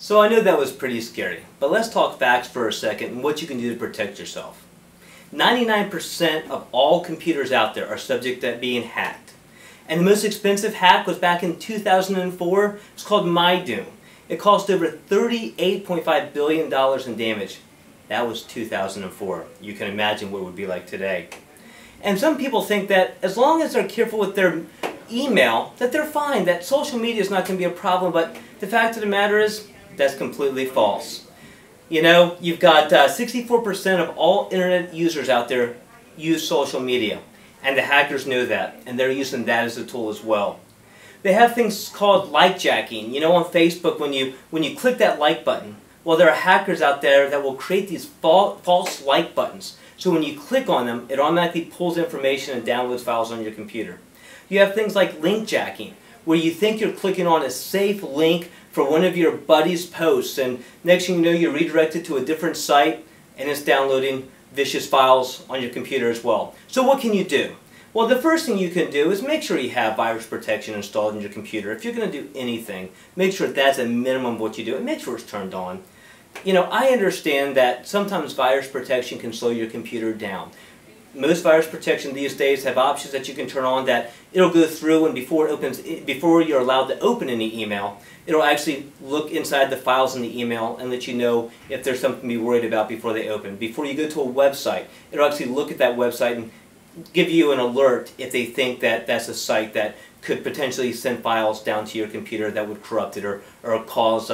So I know that was pretty scary, but let's talk facts for a second and what you can do to protect yourself. 99% of all computers out there are subject to being hacked. And the most expensive hack was back in 2004. It's called MyDoom. It cost over $38.5 billion in damage. That was 2004. You can imagine what it would be like today. And some people think that as long as they're careful with their email, that they're fine, that social media is not going to be a problem, but the fact of the matter is, that's completely false. You know, you've got 64% of all internet users out there use social media, and the hackers know that, and they're using that as a tool as well. They have things called like jacking. You know, on Facebook, when you click that like button, well, there are hackers out there that will create these false like buttons. So when you click on them, it automatically pulls information and downloads files on your computer. You have things like link jacking, where you think you're clicking on a safe link for one of your buddy's posts, and next thing you know, you're redirected to a different site, and it's downloading vicious files on your computer as well. So what can you do? Well, the first thing you can do is make sure you have virus protection installed in your computer. If you're going to do anything, make sure that's a minimum of what you do, and make sure it's turned on. You know, I understand that sometimes virus protection can slow your computer down. Most virus protection these days have options that you can turn on that it'll go through, and before you're allowed to open any email, it'll actually look inside the files in the email and let you know if there's something to be worried about before they open. Before you go to a website, it'll actually look at that website and give you an alert if they think that that's a site that could potentially send files down to your computer that would corrupt it or cause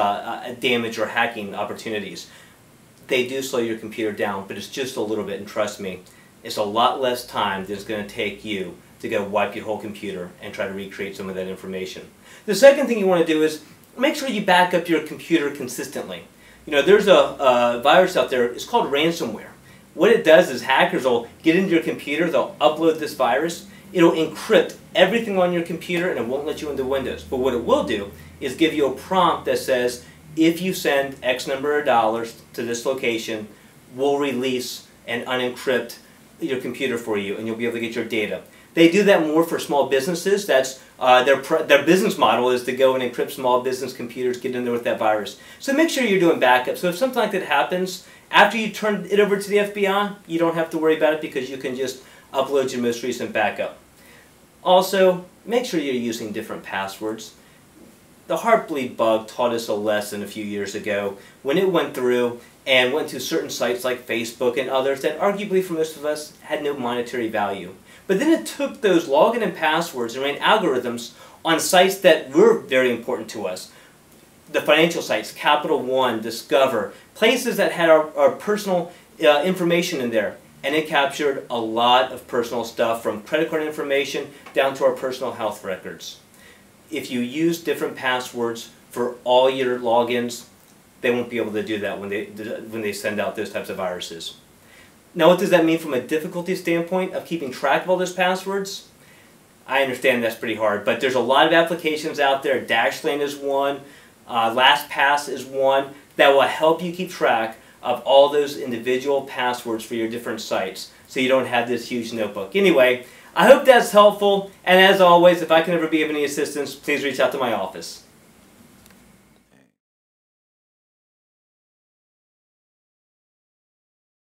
damage or hacking opportunities. They do slow your computer down, but it's just a little bit, and trust me, it's a lot less time than it's going to take you to go wipe your whole computer and try to recreate some of that information. The second thing you want to do is make sure you back up your computer consistently. You know, there's a virus out there, it's called ransomware. What it does is hackers will get into your computer, they'll upload this virus, it'll encrypt everything on your computer and it won't let you into Windows. But what it will do is give you a prompt that says, if you send X number of dollars to this location, we'll release and unencrypt your computer for you and you'll be able to get your data. They do that more for small businesses. That's their business model is to go and encrypt small business computers, get in there with that virus. So make sure you're doing backup. So if something like that happens, after you turn it over to the FBI, you don't have to worry about it because you can just upload your most recent backup. Also, make sure you're using different passwords. The Heartbleed bug taught us a lesson a few years ago when it went through and went to certain sites like Facebook and others that arguably for most of us had no monetary value. But then it took those login and passwords and ran algorithms on sites that were very important to us. The financial sites, Capital One, Discover, places that had our personal information in there. And it captured a lot of personal stuff from credit card information down to our personal health records. If you use different passwords for all your logins, they won't be able to do that when they send out those types of viruses. Now, what does that mean from a difficulty standpoint of keeping track of all those passwords? I understand that's pretty hard, but there's a lot of applications out there. Dashlane is one, LastPass is one, that will help you keep track of all those individual passwords for your different sites so you don't have this huge notebook. Anyway, I hope that's helpful, and as always, if I can ever be of any assistance, please reach out to my office.